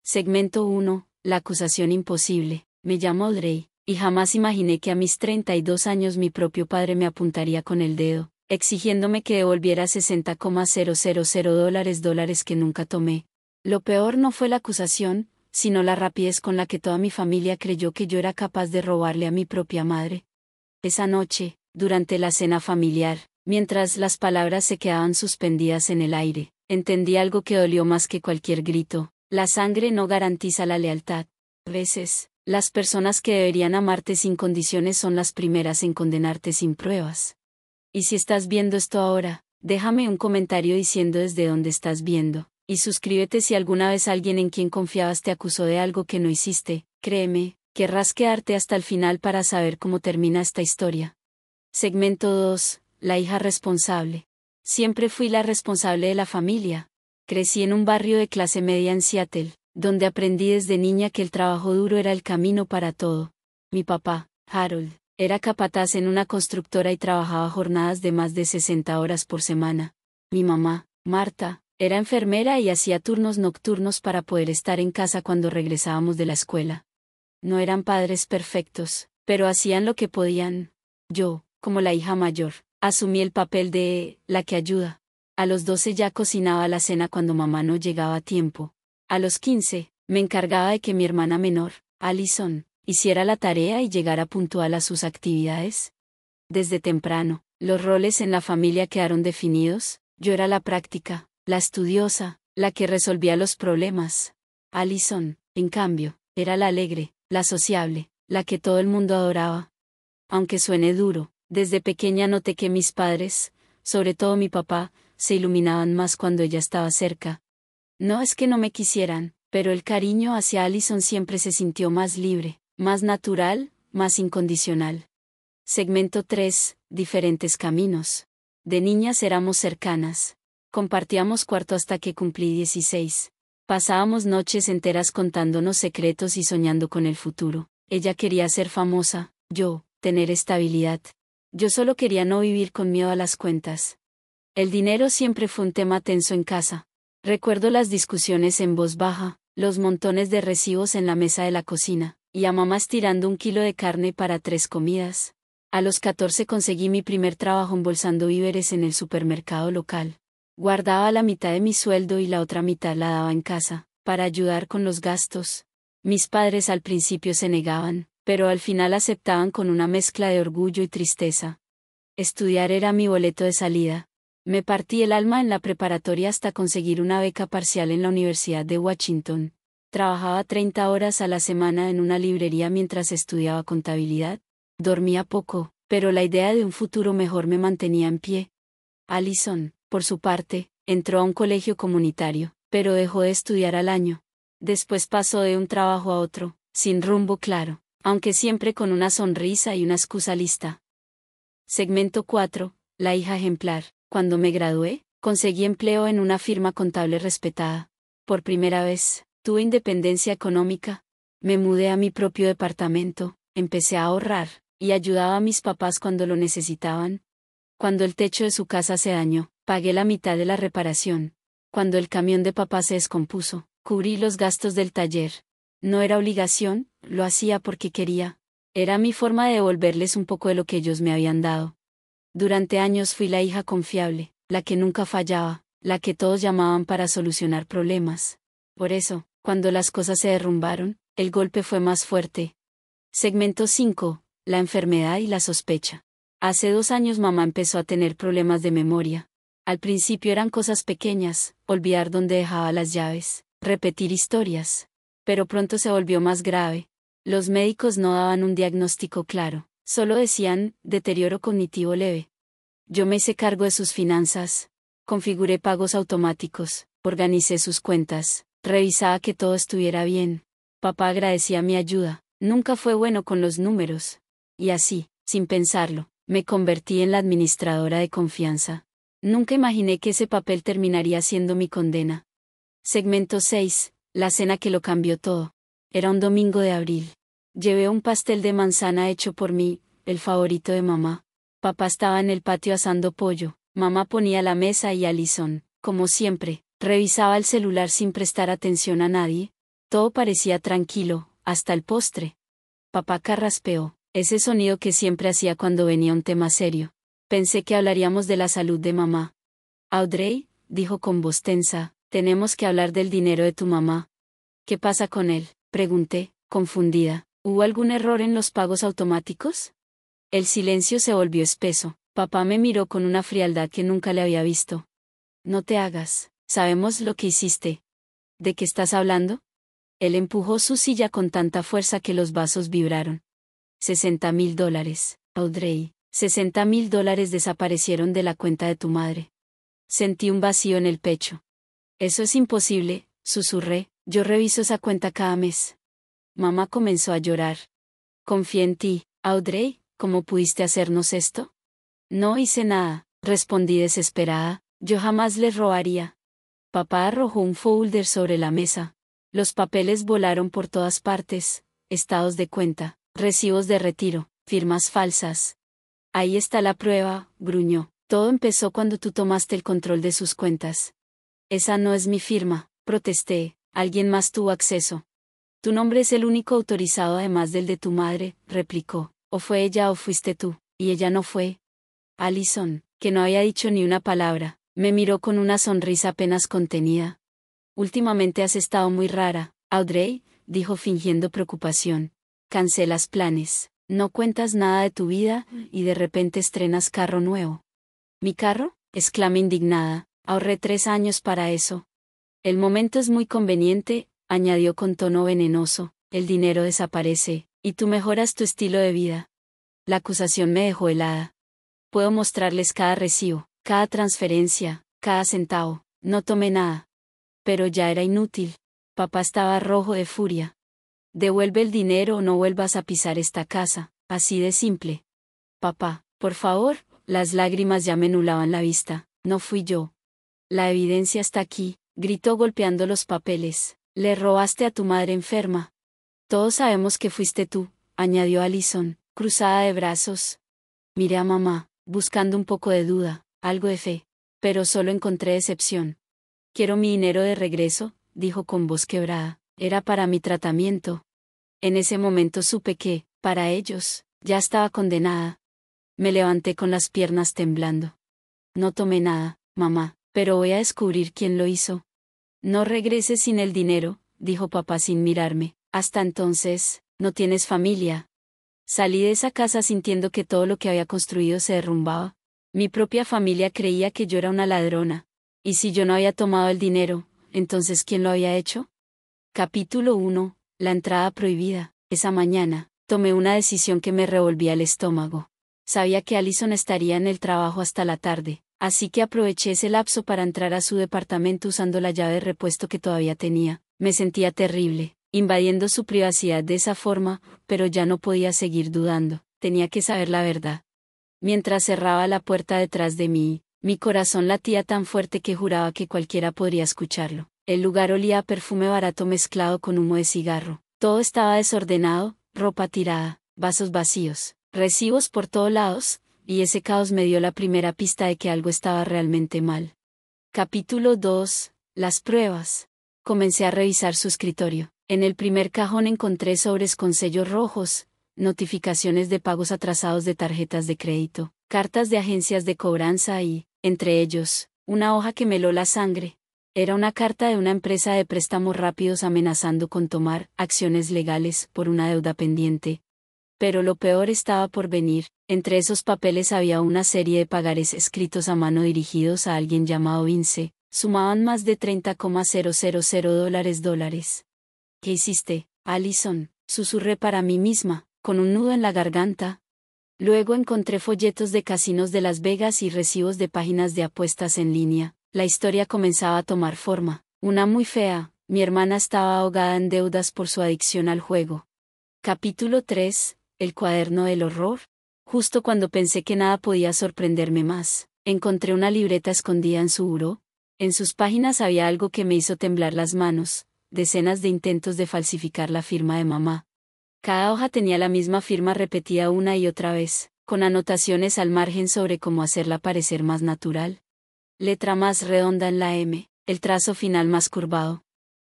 Segmento 1. La acusación imposible. Me llamo Audrey, y jamás imaginé que a mis 32 años mi propio padre me apuntaría con el dedo, exigiéndome que devolviera $60,000 que nunca tomé. Lo peor no fue la acusación, sino la rapidez con la que toda mi familia creyó que yo era capaz de robarle a mi propia madre. Esa noche, durante la cena familiar, mientras las palabras se quedaban suspendidas en el aire, entendí algo que dolió más que cualquier grito. La sangre no garantiza la lealtad. A veces, las personas que deberían amarte sin condiciones son las primeras en condenarte sin pruebas. Y si estás viendo esto ahora, déjame un comentario diciendo desde dónde estás viendo, y suscríbete si alguna vez alguien en quien confiabas te acusó de algo que no hiciste. Créeme, querrás quedarte hasta el final para saber cómo termina esta historia. Segmento 2. La hija responsable. Siempre fui la responsable de la familia. Crecí en un barrio de clase media en Seattle, donde aprendí desde niña que el trabajo duro era el camino para todo. Mi papá, Harold, era capataz en una constructora y trabajaba jornadas de más de 60 horas por semana. Mi mamá, Marta, era enfermera y hacía turnos nocturnos para poder estar en casa cuando regresábamos de la escuela. No eran padres perfectos, pero hacían lo que podían. Yo, como la hija mayor, asumí el papel de la que ayuda. A los 12 ya cocinaba la cena cuando mamá no llegaba a tiempo. A los 15, me encargaba de que mi hermana menor, Allison, hiciera la tarea y llegara puntual a sus actividades. Desde temprano, los roles en la familia quedaron definidos. Yo era la práctica, la estudiosa, la que resolvía los problemas. Allison, en cambio, era la alegre, la sociable, la que todo el mundo adoraba. Aunque suene duro, desde pequeña noté que mis padres, sobre todo mi papá, se iluminaban más cuando ella estaba cerca. No es que no me quisieran, pero el cariño hacia Allison siempre se sintió más libre, más natural, más incondicional. Segmento 3. Diferentes caminos. De niñas éramos cercanas. Compartíamos cuarto hasta que cumplí 16. Pasábamos noches enteras contándonos secretos y soñando con el futuro. Ella quería ser famosa, yo, tener estabilidad. Yo solo quería no vivir con miedo a las cuentas. El dinero siempre fue un tema tenso en casa. Recuerdo las discusiones en voz baja, los montones de recibos en la mesa de la cocina, y a mamá estirando 1 kilo de carne para 3 comidas. A los 14 conseguí mi primer trabajo embolsando víveres en el supermercado local. Guardaba la mitad de mi sueldo y la otra mitad la daba en casa, para ayudar con los gastos. Mis padres al principio se negaban, pero al final aceptaban con una mezcla de orgullo y tristeza. Estudiar era mi boleto de salida. Me partí el alma en la preparatoria hasta conseguir una beca parcial en la Universidad de Washington. Trabajaba 30 horas a la semana en una librería mientras estudiaba contabilidad. Dormía poco, pero la idea de un futuro mejor me mantenía en pie. Allison, por su parte, entró a un colegio comunitario, pero dejó de estudiar al año. Después pasó de un trabajo a otro, sin rumbo claro, aunque siempre con una sonrisa y una excusa lista. Segmento 4. La hija ejemplar. Cuando me gradué, conseguí empleo en una firma contable respetada. Por primera vez, tuve independencia económica. Me mudé a mi propio departamento, empecé a ahorrar, y ayudaba a mis papás cuando lo necesitaban. Cuando el techo de su casa se dañó, pagué la mitad de la reparación. Cuando el camión de papá se descompuso, cubrí los gastos del taller. No era obligación, lo hacía porque quería. Era mi forma de devolverles un poco de lo que ellos me habían dado. Durante años fui la hija confiable, la que nunca fallaba, la que todos llamaban para solucionar problemas. Por eso, cuando las cosas se derrumbaron, el golpe fue más fuerte. Segmento 5. La enfermedad y la sospecha. Hace 2 años mamá empezó a tener problemas de memoria. Al principio eran cosas pequeñas, olvidar dónde dejaba las llaves, repetir historias. Pero pronto se volvió más grave. Los médicos no daban un diagnóstico claro, solo decían, deterioro cognitivo leve. Yo me hice cargo de sus finanzas. Configuré pagos automáticos, organicé sus cuentas, revisaba que todo estuviera bien. Papá agradecía mi ayuda, nunca fue bueno con los números. Y así, sin pensarlo, me convertí en la administradora de confianza. Nunca imaginé que ese papel terminaría siendo mi condena. Segmento 6. La cena que lo cambió todo. Era un domingo de abril. Llevé un pastel de manzana hecho por mí, el favorito de mamá. Papá estaba en el patio asando pollo, mamá ponía la mesa y Allison, como siempre, revisaba el celular sin prestar atención a nadie. Todo parecía tranquilo, hasta el postre. Papá carraspeó, ese sonido que siempre hacía cuando venía un tema serio. Pensé que hablaríamos de la salud de mamá. Audrey, dijo con voz tensa, tenemos que hablar del dinero de tu mamá. ¿Qué pasa con él?, pregunté, confundida. ¿Hubo algún error en los pagos automáticos? El silencio se volvió espeso. Papá me miró con una frialdad que nunca le había visto. No te hagas, sabemos lo que hiciste. ¿De qué estás hablando? Él empujó su silla con tanta fuerza que los vasos vibraron. $60,000, Audrey. $60,000 desaparecieron de la cuenta de tu madre. Sentí un vacío en el pecho. Eso es imposible, susurré, yo reviso esa cuenta cada mes. Mamá comenzó a llorar. Confié en ti, Audrey, ¿cómo pudiste hacernos esto? No hice nada, respondí desesperada, yo jamás les robaría. Papá arrojó un folder sobre la mesa. Los papeles volaron por todas partes, estados de cuenta, recibos de retiro, firmas falsas. Ahí está la prueba, gruñó. Todo empezó cuando tú tomaste el control de sus cuentas. Esa no es mi firma, protesté, alguien más tuvo acceso. Tu nombre es el único autorizado además del de tu madre, replicó. O fue ella o fuiste tú, y ella no fue. Allison, que no había dicho ni una palabra, me miró con una sonrisa apenas contenida. Últimamente has estado muy rara, Audrey, dijo fingiendo preocupación. Cancelas planes, no cuentas nada de tu vida, y de repente estrenas carro nuevo. ¿Mi carro?, exclamé indignada, ahorré 3 años para eso. El momento es muy conveniente, añadió con tono venenoso, el dinero desaparece, y tú mejoras tu estilo de vida. La acusación me dejó helada. Puedo mostrarles cada recibo, cada transferencia, cada centavo, no tomé nada. Pero ya era inútil. Papá estaba rojo de furia. Devuelve el dinero o no vuelvas a pisar esta casa, así de simple. Papá, por favor, las lágrimas ya me nublaban la vista, no fui yo. La evidencia está aquí, gritó golpeando los papeles, le robaste a tu madre enferma. Todos sabemos que fuiste tú, añadió Allison, cruzada de brazos. Miré a mamá, buscando un poco de duda, algo de fe, pero solo encontré decepción. Quiero mi dinero de regreso, dijo con voz quebrada, era para mi tratamiento. En ese momento supe que, para ellos, ya estaba condenada. Me levanté con las piernas temblando. No tomé nada, mamá, pero voy a descubrir quién lo hizo. No regreses sin el dinero, dijo papá sin mirarme, hasta entonces, no tienes familia. Salí de esa casa sintiendo que todo lo que había construido se derrumbaba. Mi propia familia creía que yo era una ladrona. ¿Y si yo no había tomado el dinero, entonces quién lo había hecho? Capítulo 1. La entrada prohibida. Esa mañana, tomé una decisión que me revolvía el estómago. Sabía que Allison estaría en el trabajo hasta la tarde, así que aproveché ese lapso para entrar a su departamento usando la llave de repuesto que todavía tenía. Me sentía terrible, invadiendo su privacidad de esa forma, pero ya no podía seguir dudando, tenía que saber la verdad. Mientras cerraba la puerta detrás de mí, mi corazón latía tan fuerte que juraba que cualquiera podría escucharlo. El lugar olía a perfume barato mezclado con humo de cigarro. Todo estaba desordenado, ropa tirada, vasos vacíos, recibos por todos lados, y ese caos me dio la primera pista de que algo estaba realmente mal. Capítulo 2. Las pruebas. Comencé a revisar su escritorio. En el primer cajón encontré sobres con sellos rojos, notificaciones de pagos atrasados de tarjetas de crédito, cartas de agencias de cobranza y, entre ellos, una hoja que me heló la sangre. Era una carta de una empresa de préstamos rápidos amenazando con tomar acciones legales por una deuda pendiente. Pero lo peor estaba por venir. Entre esos papeles había una serie de pagares escritos a mano dirigidos a alguien llamado Vince. Sumaban más de $30,000 ¿Qué hiciste, Allison?, susurré para mí misma, con un nudo en la garganta. Luego encontré folletos de casinos de Las Vegas y recibos de páginas de apuestas en línea. La historia comenzaba a tomar forma, una muy fea. Mi hermana estaba ahogada en deudas por su adicción al juego. Capítulo 3. El cuaderno del horror. Justo cuando pensé que nada podía sorprenderme más, encontré una libreta escondida en su buró. En sus páginas había algo que me hizo temblar las manos, decenas de intentos de falsificar la firma de mamá. Cada hoja tenía la misma firma repetida una y otra vez, con anotaciones al margen sobre cómo hacerla parecer más natural. Letra más redonda en la M, el trazo final más curvado.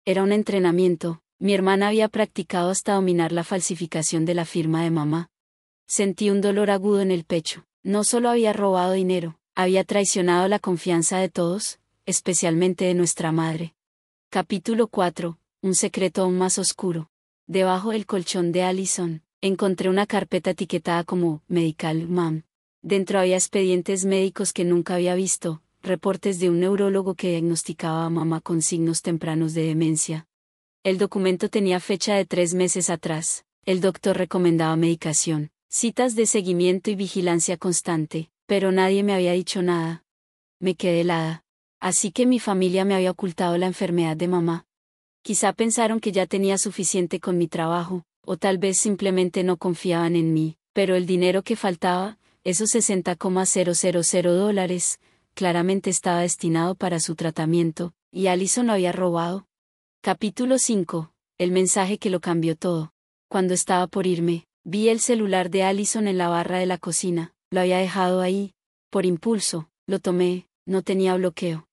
Era un entrenamiento, Mi hermana había practicado hasta dominar la falsificación de la firma de mamá. Sentí un dolor agudo en el pecho. No solo había robado dinero, había traicionado la confianza de todos, especialmente de nuestra madre. Capítulo 4. Un secreto aún más oscuro. Debajo del colchón de Allison, encontré una carpeta etiquetada como Medical Mom. Dentro había expedientes médicos que nunca había visto, reportes de un neurólogo que diagnosticaba a mamá con signos tempranos de demencia. El documento tenía fecha de 3 meses atrás. El doctor recomendaba medicación, citas de seguimiento y vigilancia constante, pero nadie me había dicho nada. Me quedé helada. Así que mi familia me había ocultado la enfermedad de mamá. Quizá pensaron que ya tenía suficiente con mi trabajo, o tal vez simplemente no confiaban en mí, pero el dinero que faltaba, esos $60,000, claramente estaba destinado para su tratamiento, y Allison lo había robado. Capítulo 5. El mensaje que lo cambió todo. Cuando estaba por irme, vi el celular de Allison en la barra de la cocina. Lo había dejado ahí. Por impulso, lo tomé, no tenía bloqueo.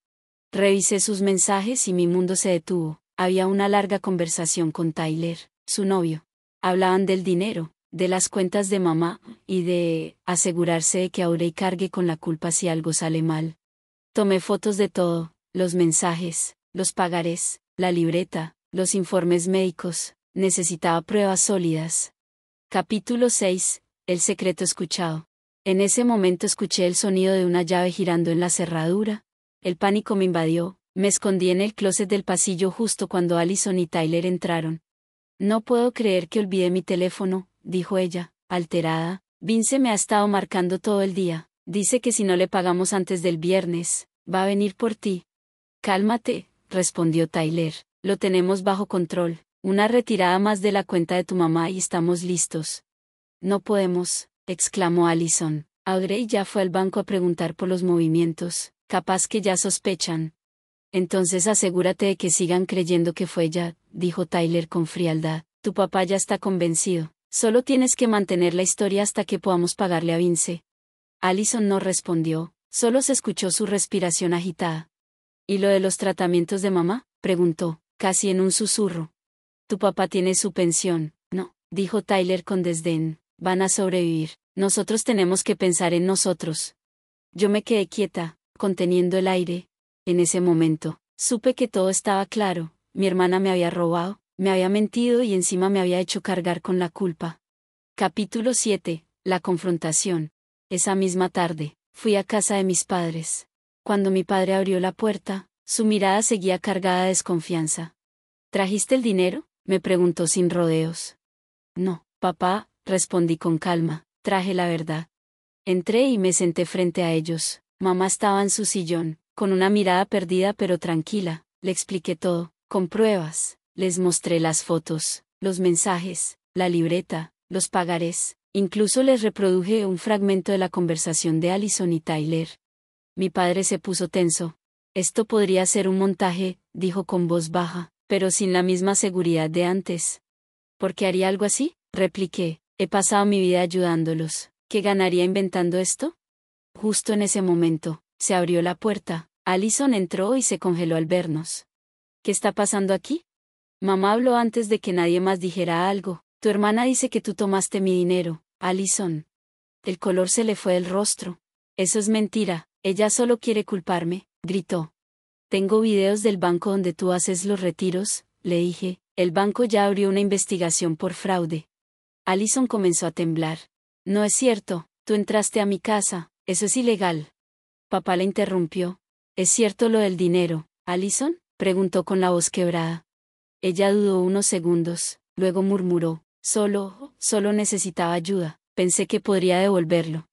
Revisé sus mensajes y mi mundo se detuvo. Había una larga conversación con Tyler, su novio. Hablaban del dinero, de las cuentas de mamá, y de asegurarse de que Aurey cargue con la culpa si algo sale mal. Tomé fotos de todo, los mensajes, los pagarés, la libreta, los informes médicos. Necesitaba pruebas sólidas. Capítulo 6. El secreto escuchado. En ese momento escuché el sonido de una llave girando en la cerradura. El pánico me invadió. Me escondí en el closet del pasillo justo cuando Allison y Tyler entraron. No puedo creer que olvidé mi teléfono, dijo ella, alterada. Vince me ha estado marcando todo el día. Dice que si no le pagamos antes del viernes, va a venir por ti. Cálmate, respondió Tyler. Lo tenemos bajo control. Una retirada más de la cuenta de tu mamá y estamos listos. No podemos, exclamó Allison. Audrey ya fue al banco a preguntar por los movimientos. Capaz que ya sospechan. Entonces asegúrate de que sigan creyendo que fue ella, dijo Tyler con frialdad. Tu papá ya está convencido. Solo tienes que mantener la historia hasta que podamos pagarle a Vince. Allison no respondió, solo se escuchó su respiración agitada. ¿Y lo de los tratamientos de mamá?, preguntó, casi en un susurro. Tu papá tiene su pensión, ¿no?, dijo Tyler con desdén. Van a sobrevivir. Nosotros tenemos que pensar en nosotros. Yo me quedé quieta, conteniendo el aire. En ese momento, supe que todo estaba claro. Mi hermana me había robado, me había mentido y encima me había hecho cargar con la culpa. Capítulo 7. La confrontación. Esa misma tarde, fui a casa de mis padres. Cuando mi padre abrió la puerta, su mirada seguía cargada de desconfianza. ¿Trajiste el dinero?, me preguntó sin rodeos. No, papá, respondí con calma, traje la verdad. Entré y me senté frente a ellos. Mamá estaba en su sillón, con una mirada perdida pero tranquila. Le expliqué todo, con pruebas. Les mostré las fotos, los mensajes, la libreta, los pagarés. Incluso les reproduje un fragmento de la conversación de Allison y Tyler. Mi padre se puso tenso. Esto podría ser un montaje, dijo con voz baja, pero sin la misma seguridad de antes. ¿Por qué haría algo así?, repliqué. He pasado mi vida ayudándolos. ¿Qué ganaría inventando esto? Justo en ese momento, se abrió la puerta. Allison entró y se congeló al vernos. ¿Qué está pasando aquí? Mamá habló antes de que nadie más dijera algo. Tu hermana dice que tú tomaste mi dinero, Allison. El color se le fue del rostro. Eso es mentira, ella solo quiere culparme, gritó. Tengo videos del banco donde tú haces los retiros, le dije. El banco ya abrió una investigación por fraude. Allison comenzó a temblar. No es cierto, tú entraste a mi casa, eso es ilegal. Papá la interrumpió. ¿Es cierto lo del dinero, Allison?, preguntó con la voz quebrada. Ella dudó unos segundos, luego murmuró. Solo necesitaba ayuda, pensé que podría devolverlo.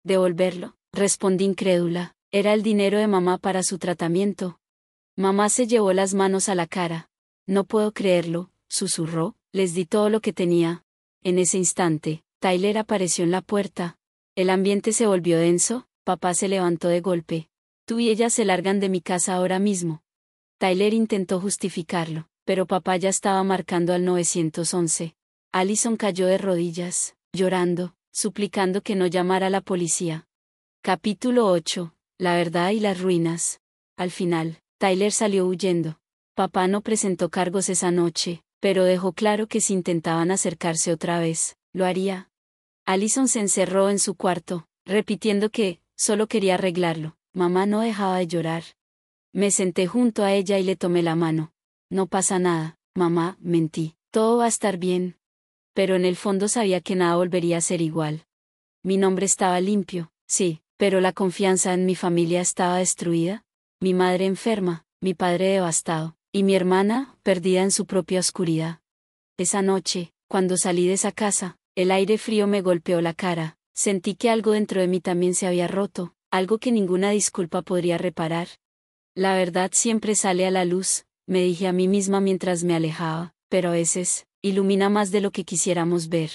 ¿Devolverlo?, respondí incrédula. Era el dinero de mamá para su tratamiento. Mamá se llevó las manos a la cara. No puedo creerlo, susurró. Les di todo lo que tenía. En ese instante, Tyler apareció en la puerta. El ambiente se volvió denso. Papá se levantó de golpe. Tú y ella se largan de mi casa ahora mismo. Tyler intentó justificarlo, pero papá ya estaba marcando al 911. Allison cayó de rodillas, llorando, suplicando que no llamara a la policía. Capítulo 8. La verdad y las ruinas. Al final, Tyler salió huyendo. Papá no presentó cargos esa noche, pero dejó claro que si intentaban acercarse otra vez, lo haría. Allison se encerró en su cuarto, repitiendo que, solo quería arreglarlo. Mamá no dejaba de llorar. Me senté junto a ella y le tomé la mano. No pasa nada, mamá, mentí. Todo va a estar bien. Pero en el fondo sabía que nada volvería a ser igual. Mi nombre estaba limpio, sí, pero la confianza en mi familia estaba destruida. Mi madre enferma, mi padre devastado, y mi hermana, perdida en su propia oscuridad. Esa noche, cuando salí de esa casa, el aire frío me golpeó la cara, sentí que algo dentro de mí también se había roto, algo que ninguna disculpa podría reparar. La verdad siempre sale a la luz, me dije a mí misma mientras me alejaba, pero a veces, ilumina más de lo que quisiéramos ver.